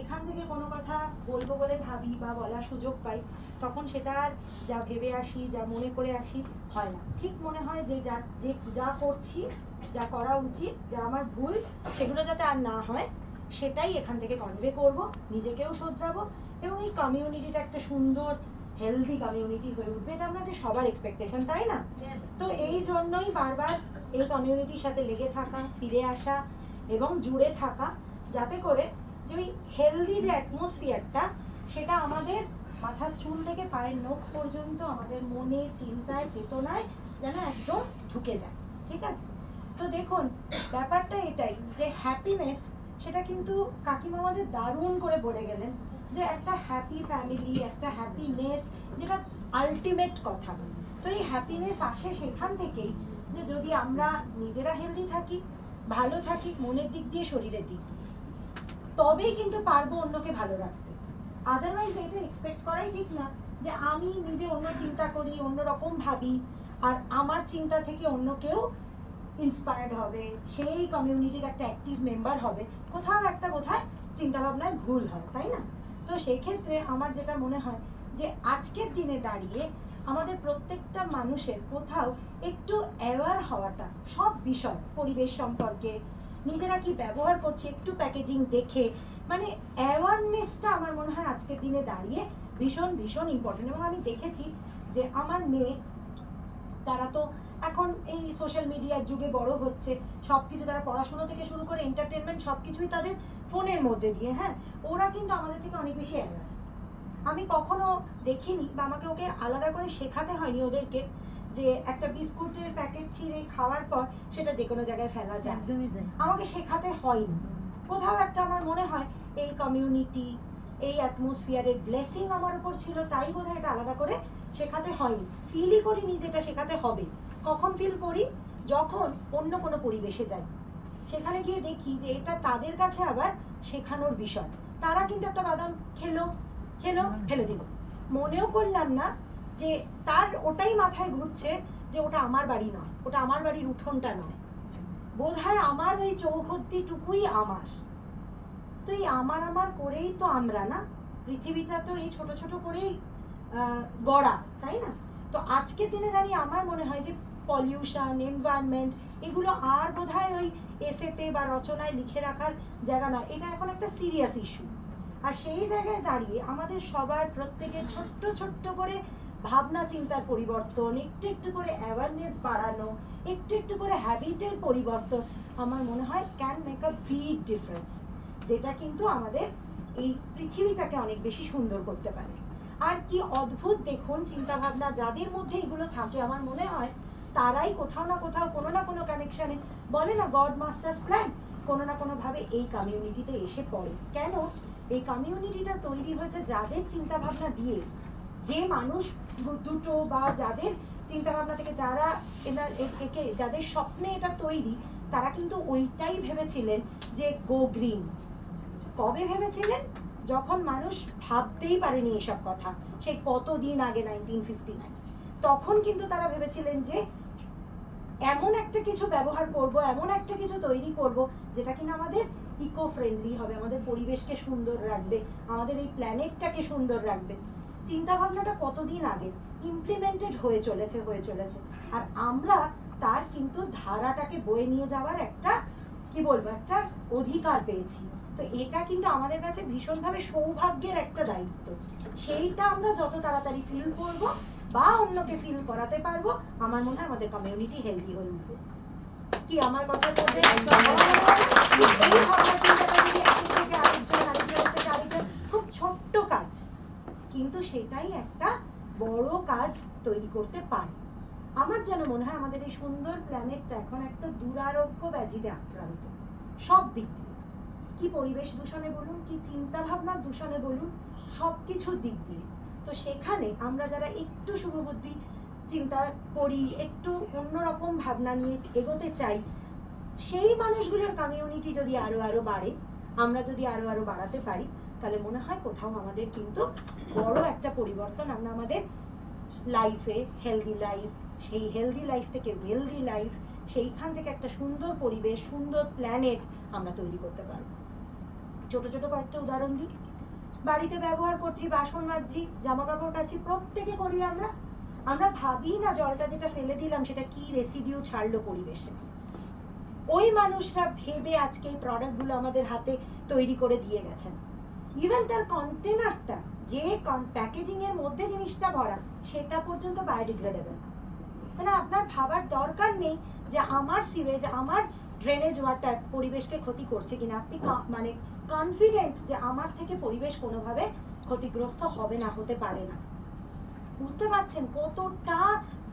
এখান থেকে কোনো কথা বলবো বলে ভাবি বা বলার সুযোগ পাই, তখন সেটা আর যা ভেবে আসি, যা মনে করে আসি হয় না। ঠিক মনে হয় যে যা করছি, যা করা উচিত, যা আমার ভুল, সেগুলো যাতে আর না হয় সেটাই এখান থেকে কনভে করব, নিজেকেও শোধরাবো, এবং এই কমিউনিটিটা একটা সুন্দর হেলদি কমিউনিটি হয়ে উঠবে। এটা আপনাদের সবার এক্সপেকটেশন, তাই না? তো এই জন্যই বারবার এই কমিউনিটির সাথে লেগে থাকা, ফিরে আসা এবং জুড়ে থাকা, যাতে করে যে ওই হেলদি যে অ্যাটমসফিয়ারটা, সেটা আমাদের মাথার চুল থেকে পায়ের নখ পর্যন্ত আমাদের মনে, চিন্তায়, চেতনায় যেন একদম ঢুকে যায়। ঠিক আছে? তো দেখুন, ব্যাপারটা এটাই যে হ্যাপিনেস, সেটা কিন্তু কাকিমা আমাদের দারুণ করে বলে গেলেন যে একটা হ্যাপি ফ্যামিলি, একটা হ্যাপিনেস, যেটা আলটিমেট কথা। তো এই হ্যাপিনেস আসে সেখান থেকেই যে যদি আমরা নিজেরা হেলদি থাকি, ভালো থাকি মনের দিক দিয়ে, শরীরের দিক দিয়ে, তবেই কিন্তু পারবো অন্যকে ভালো রাখতে। আদারওয়াইজ এটা এক্সপেক্ট করাই ঠিক না যে আমি নিজে অন্য চিন্তা করি, অন্যরকম ভাবি, আর আমার চিন্তা থেকে অন্য কেউ ইন্সপায়ার্ড হবে, সেই কমিউনিটির একটা অ্যাক্টিভ মেম্বার হবে। কোথাও একটা বোধহয় চিন্তাভাবনায় ভুল হয়, তাই না? তো সেই ক্ষেত্রে আমার যেটা মনে হয় যে আজকের দিনে দাঁড়িয়ে আমাদের প্রত্যেকটা মানুষের কোথাও একটু অ্যাওয়ার হওয়াটা, সব বিষয়, পরিবেশ সম্পর্কে, নিজেরা কি ব্যবহার করছি একটু প্যাকেজিং দেখে, মানে অ্যাওয়ারনেসটা আমার মনে হয় আজকের দিনে দাঁড়িয়ে ভীষণ ভীষণ ইম্পর্টেন্ট। এবং আমি দেখেছি যে আমার মেয়ে, তারা তো এখন এই সোশ্যাল মিডিয়ার যুগে বড় হচ্ছে, সব কিছু তারা পড়াশোনা থেকে শুরু করে এন্টারটেনমেন্ট সব কিছুই তাদের ফোনের মধ্যে দিয়ে। হ্যাঁ, ওরা কিন্তু আমাদের থেকে অনেক বেশি অ্যাওয়ার। আমি কখনো দেখিনি বা আমাকে ওকে আলাদা করে শেখাতে হয়নি ওদেরকে যে একটা বিস্কুটের প্যাকেট ছিঁড়ে খাওয়ার পর সেটা যে কোনো জায়গায় ফেলা যায়, আমাকে শেখাতে হয়নি। কোথাও একটা আমার মনে হয় এই কমিউনিটি, এই অ্যাটমসফিয়ারের ব্লেসিং আমার উপর ছিল, তাই বোধহয় এটা আলাদা করে শেখাতে হয়নি। ফিলই করিনি যেটা শেখাতে হবে। কখন ফিল করি? যখন অন্য কোনো পরিবেশে যাই, সেখানে গিয়ে দেখি যে এটা তাদের কাছে আবার শেখানোর বিষয়। তারা কিন্তু একটা বাদাম খেলো, ফেলে দিল, মনেও করলাম না যে তার ওটাই মাথায় ঘুরছে যে ওটা আমার বাড়ি নয়, ওটা আমার বাড়ির উঠোনটা নয়, বোধহয় আমার ওই চৌহদ্দিটুকুই আমার। তো এই আমার করেই তো আমরা, না, পৃথিবীটা তো এই ছোট ছোট করেই গড়া, তাই না? তো আজকের দিনে দাঁড়িয়ে আমার মনে হয় যে পলিউশন, এনভায়রনমেন্ট, এগুলো আর বোধহয় ওই এসেতে বা রচনায় লিখে রাখার জায়গা না, এটা এখন একটা সিরিয়াস ইস্যু। আর সেই জায়গায় দাঁড়িয়ে আমাদের সবার প্রত্যেকের ছোট্ট ছোট্ট করে ভাবনা চিন্তার পরিবর্তন, একটু একটু করে অ্যাওয়ারনেস বাড়ানো, একটু একটু করে হ্যাবিটের পরিবর্তন, আমার মনে হয় can make a big difference, যেটা কিন্তু আমাদের এই পৃথিবীটাকে অনেক বেশি সুন্দর করতে পারে। আর কি অদ্ভুত দেখুন চিন্তাভাবনা, যাদের মধ্যে এগুলো থাকে আমার মনে হয় তারাই কোথাও না কোথাও কোনো না কোনো কানেকশানে, বলে না গড মাস্টার্স প্ল্যান, কোনো না কোনোভাবে এই কমিউনিটিতে এসে পড়ে। কেন? এই কমিউনিটিটা তৈরি হয়েছে যাদের চিন্তাভাবনা দিয়ে, যে মানুষ দুটো বা যাদের চিন্তাভাবনা থেকে, যারা একে যাদের স্বপ্নে এটা তৈরি, তারা কিন্তু ওইটাই ভেবেছিলেন যে গো গ্রিন। কবে ভেবেছিলেন? যখন মানুষ ভাবতেই পারেনি এসব কথা, সেই কতদিন আগে, 1959, তখন কিন্তু তারা ভেবেছিলেন যে এমন একটা কিছু ব্যবহার করব, এমন একটা কিছু তৈরি করব যেটা কিনা আমাদের ইকো ফ্রেন্ডলি হবে, আমাদের পরিবেশকে সুন্দর রাখবে, আমাদের এই প্ল্যানেটটাকে সুন্দর রাখবে। চিন্তা ভাবনাটা কতদিন আগে ইমপ্লিমেন্টেড হয়ে চলেছে। আর আমরা তার কিন্তু ধারাটাকে বয়ে নিয়ে যাওয়ার একটা, কি বলবো, একটা অধিকার পেয়েছি। তো এটা কিন্তু আমাদের কাছে ভীষণভাবে সৌভাগ্যের একটা দায়িত্ব। সেইটা আমরা যত তাড়াতাড়ি ফিল করব বা অন্যকে ফিল করাতে পারবো, আমার মনে হয় আমাদের কমিউনিটি হেলদি হয়ে উঠবে। কি আমার কথা বলতে এই ভাবনা চিন্তাটা যদি একজন থেকে আরেকজন খুব ছোট্ট কাজ, কিন্তু সেটাই একটা বড় কাজ তৈরি করতে পারে। আমার যেন মনে হয় আমাদের এই সুন্দর প্ল্যানেটটা এখন একটা দুরারোগ্য ব্যাধিতে আক্রান্ত, সব দিক দিয়ে। কি পরিবেশ দূষণে বলুন, কি চিন্তা ভাবনা দূষণে বলুন, সব কিছুর দিক দিয়ে। তো সেখানে আমরা যারা একটু শুভবুদ্ধি চিন্তা করি, একটু অন্যরকম ভাবনা নিয়ে এগোতে চাই, সেই মানুষগুলোর কমিউনিটি যদি আরো বাড়ে, আমরা যদি আরো বাড়াতে পারি, তাহলে মনে হয় কোথাও আমাদের কিন্তু বড় একটা পরিবর্তন আমরা আমাদের লাইফে, হেলদি লাইফ, সেই হেলদি লাইফ থেকে ওয়েলদি লাইফ, সেইখান থেকে একটা সুন্দর পরিবেশ, সুন্দর প্ল্যানেট আমরা তৈরি করতে পারবো। ছোট ছোট কয়েকটা উদাহরণ দিই। বাড়িতে ব্যবহার করছি, বাসন মাজছি, জামা কাপড় কাচ্ছি, প্রত্যেকে করি আমরা। আমরা ভাবি না জলটা যেটা ফেলে দিলাম সেটা কি রেসিডিউ ছাড়লো পরিবেশে। ওই মানুষরা ভেবে আজকে এই প্রোডাক্টগুলো আমাদের হাতে তৈরি করে দিয়ে গেছেন। ইভেন তার কন্টেনারটা, যে প্যাকেজিং এর মধ্যে জিনিসটা ভরা, সেটা পর্যন্ত বায়োডিগ্রেডেবল। মানে আপনার ভাবার দরকার নেই যে আমার সিওয়েজ, আমার ড্রেনেজ ওয়াটার পরিবেশকে ক্ষতি করছে কিনা। আপনি মানে কনফিডেন্ট যে আমার থেকে পরিবেশ কোনোভাবে ক্ষতিগ্রস্ত হবে না, হতে পারে না। বুঝতে পারছেন কতটা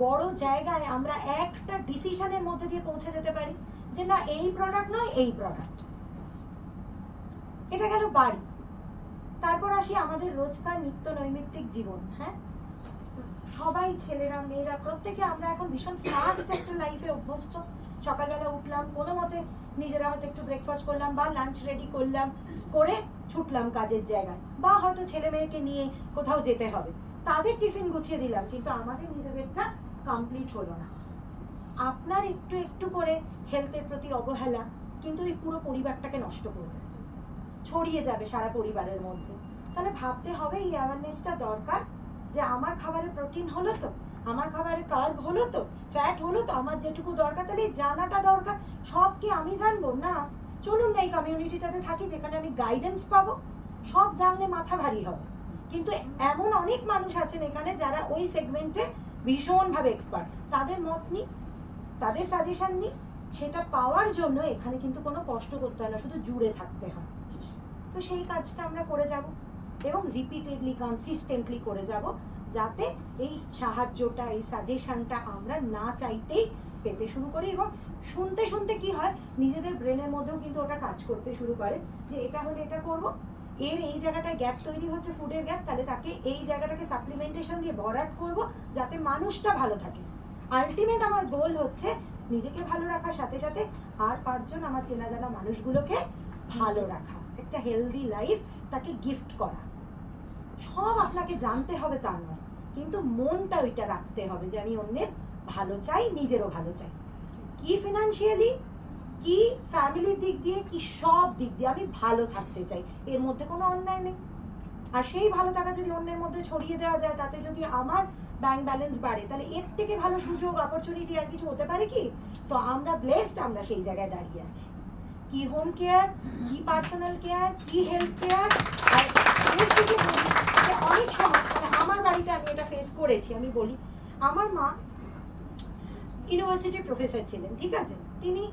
বড় জায়গায় আমরা একটা ডিসিশনের মধ্যে দিয়ে পৌঁছে যেতে পারি যে না এই প্রোডাক্ট নয়, এই প্রোডাক্ট। এটা গেল বাড়ি। তারপর আসি আমাদের রোজকার নিত্য নৈমিত্তিক জীবন। হ্যাঁ, সবাই ছেলেরা মেয়েরা প্রত্যেকে আমরা এখন ভীষণ ফাস্ট একটা লাইফে অভ্যস্ত। সকালবেলা উঠলাম, কোনো মতে নিজেরা হয়তো একটু ব্রেকফাস্ট করলাম বা লাঞ্চ রেডি করলাম, করে ছুটলাম কাজের জায়গায়, বা হয়তো ছেলে মেয়েকে নিয়ে কোথাও যেতে হবে, তাদের টিফিন গুছিয়ে দিলাম, কিন্তু আমাদের নিজেদেরটা কমপ্লিট হলো না। আপনার একটু একটু করে হেলথের প্রতি অবহেলা কিন্তু এই পুরো পরিবারটাকে নষ্ট করবে, ছড়িয়ে যাবে সারা পরিবারের মধ্যে। তাহলে ভাবতে হবে এই অ্যাওয়ারনেসটা দরকার যে আমার খাবারে প্রোটিন হলো তো, আমার খাবারে কার্ব হলো তো, ফ্যাট হলো তো, আমার যেটুকু দরকার। তাহলে জানাটা দরকার। সব কি আমি জানবো না? চলুন না এই কমিউনিটিটাতে থাকি যেখানে আমি গাইডেন্স পাবো। সব জানলে মাথা ভারী হবে, কিন্তু এমন অনেক মানুষ আছেন এখানে যারা ওই সেগমেন্টে ভীষণভাবে এক্সপার্ট। তাদের মত নিই, তাদের সাজেশন নিই। সেটা পাওয়ার জন্য এখানে কিন্তু কোনো কষ্ট করতে হয় না, শুধু জুড়ে থাকতে হয়। তো সেই কাজটা আমরা করে যাব এবং রিপিটেডলি কনসিস্টেন্টলি করে যাব, যাতে এই সাহায্যটা, এই সাজেশনটা আমরা না চাইতেই পেতে শুরু করি। এবং শুনতে শুনতে কি হয়, নিজেদের ব্রেনের মধ্যেও কিন্তু ওটা কাজ করতে শুরু করে যে এটা হলে এটা করব, এর এই জায়গাটায় গ্যাপ তৈরি হচ্ছে, ফুডের গ্যাপ, তাহলে তাকে এই জায়গাটাকে সাপ্লিমেন্টেশন দিয়ে ভরাট করব যাতে মানুষটা ভালো থাকে। আলটিমেট আমার গোল হচ্ছে নিজেকে ভালো রাখার সাথে সাথে আর 5 জন আমার চেনা জানা মানুষগুলোকে ভালো রাখা, একটা হেলদি লাইফ তাকে গিফট করা। সব আপনাকে জানতে হবে তা নয়, কিন্তু মনটা ওইটা রাখতে হবে যে আমি অন্যের ভালো চাই, নিজেরও ভালো চাই। কি ফিনান্সিয়ালি, কি ফ্যামিলির দিক দিয়ে, কি সব দিক দিয়ে আমি ভালো থাকতে চাই, এর মধ্যে কোনো অন্যায় নেই। আর সেই ভালো থাকা যদি অন্যের মধ্যে ছড়িয়ে দেওয়া যায়, তাতে যদি আমার ব্যাংক ব্যালেন্স বাড়ে, তাহলে এর থেকে ভালো সুযোগ, অপরচুনিটি আর কিছু হতে পারে কি? তো আমরা ব্লেসড, আমরা সেই জায়গায় দাঁড়িয়ে আছি। কি হোম কেয়ার, কি পার্সোনাল কেয়ার, কি হেলথ কেয়ার। আর অনেক সময় আমার বাড়িতে আমি এটা ফেস করেছি। আমি বলি, আমার মা ইউনিভার্সিটির প্রফেসর ছিলেন, ঠিক আছে, তিনি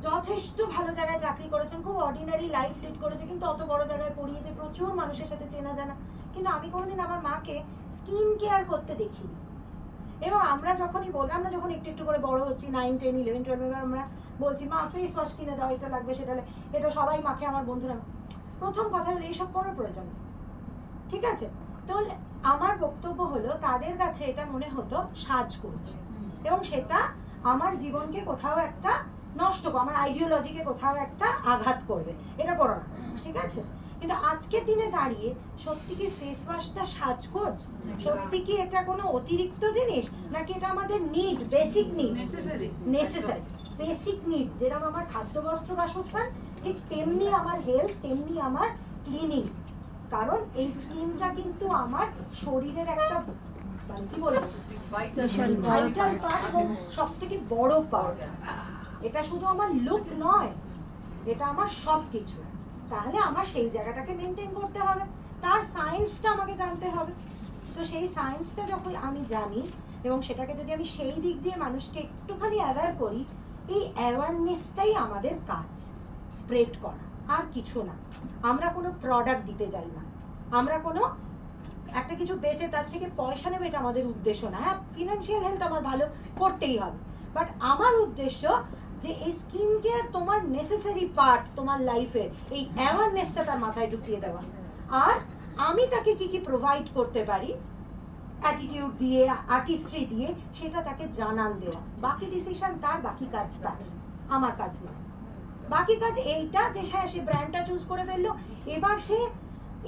যথেষ্ট ভালো জায়গায় চাকরি করেছেন, খুব অর্ডিনারি লাইফ লিড করেছে, কিন্তু অত বড় জায়গায় পড়িয়েছে, প্রচুর মানুষের সাথে চেনা জানা। কিন্তু আমি কোনোদিন আমার মাকে স্কিন কেয়ার করতে দেখিনি। এবং আমরা যখনই বললাম, আমরা যখন একটু একটু করে বড় হচ্ছি, 9, 10, 11, 12, আমরা বলছি মা ফেস ওয়াশ কিনে দাও, এটা লাগবে, সেটা লাগবে, এটা সবাই মাখে, আমার বন্ধুরা। প্রথম কথা হলো এইসব কোনো প্রয়োজন নেই, ঠিক আছে? তো আমার বক্তব্য হলো তাদের কাছে এটা মনে হতো সাজ করছে, এবং সেটা আমার জীবনকে কোথাও একটা নষ্ট করবে, আমার আইডিওলজিকে কোথাও একটা আঘাত করবে, এটা করো না, ঠিক আছে? কিন্তু আজকের দিনে দাঁড়িয়ে সত্যি কি ফেস ওয়াশটা সাজগোজ? সত্যি কি এটা কোনো অতিরিক্ত জিনিস, নাকি এটা আমাদের need, basic need, necessary basic need? যেরকম আমার খাদ্য বস্ত্র বাসস্থান, ঠিক তেমনি আমার হেলথ, তেমনি আমার ক্লিনিং। কারণ এই স্কিনটা কিন্তু আমার শরীরের একটা কি বলবো ভাইটাল পার্ট, এবং সব থেকে বড় পার্ট। এটা শুধু আমার লুক নয়, এটা আমার সব কিছু। তাহলে আমার সেই জায়গাটাকে মেনটেন করতে হবে, তার সায়েন্সটা আমাকে জানতে হবে। তো সেই সায়েন্সটা যখন আমি জানি এবং সেটাকে যদি আমি সেই দিক দিয়ে মানুষকে একটুখানি অ্যাওয়্যার করি, এই অ্যাওয়ারনেসটাই আমাদের কাজ, স্প্রেড করা, আর কিছু না। আমরা কোনো প্রোডাক্ট দিতে যাই না, আমরা কোনো একটা কিছু বেচে তার থেকে পয়সা নেবে, এটা আমাদের উদ্দেশ্য না। হ্যাঁ, ফিনান্সিয়াল হেলথ আমার ভালো করতেই হবে, বাট আমার উদ্দেশ্য যে এই স্কিন কেয়ার তোমার নেসেসারি পার্ট তোমার লাইফে, এই অ্যাওয়ারনেসটা তার মাথায় ঢুকিয়ে দেওয়া। আর আমি তাকে কি কি প্রোভাইড করতে পারি, অ্যাটিটিউড দিয়ে, আর্টিস্ট্রি দিয়ে, সেটা তাকে জানান দেওয়া। বাকি ডিসিশন তার, বাকি কাজ তার, আমার কাজ নয়। বাকি কাজ এইটা যে হ্যাঁ সে ব্র্যান্ডটা চুজ করে ফেললো, এবার সে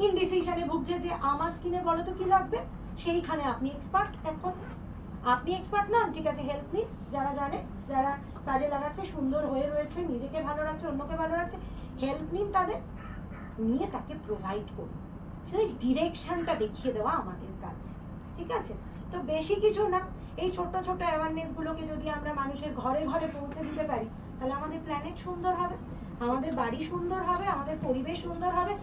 ইনডিসিশনে ভুগছে যে আমার স্কিনে বলো তো কি লাগবে। সেইখানে আপনি এক্সপার্ট। এখন আপনি এক্সপার্ট নন, ঠিক আছে, হেল্প নিন। যারা জানে, যারা কাজে লাগাচ্ছে, সুন্দর হয়ে রয়েছে, নিজেকে ভালো রাখছে, অন্যকে ভালো রাখছে, হেল্প নিন তাদের। নিয়ে তাকে প্রোভাইড করি। সেই ডিরেকশনটা দেখিয়ে দেওয়া আমাদের কাজ, ঠিক আছে? তো বেশি কিছু না, এই ছোট ছোট অ্যাওয়ারনেসগুলোকে যদি আমরা মানুষের ঘরে ঘরে পৌঁছে দিতে পারি, তাহলে আমাদের প্ল্যানেট সুন্দর হবে, আমাদের বাড়ি সুন্দর হবে, আমাদের পরিবেশ সুন্দর হবে,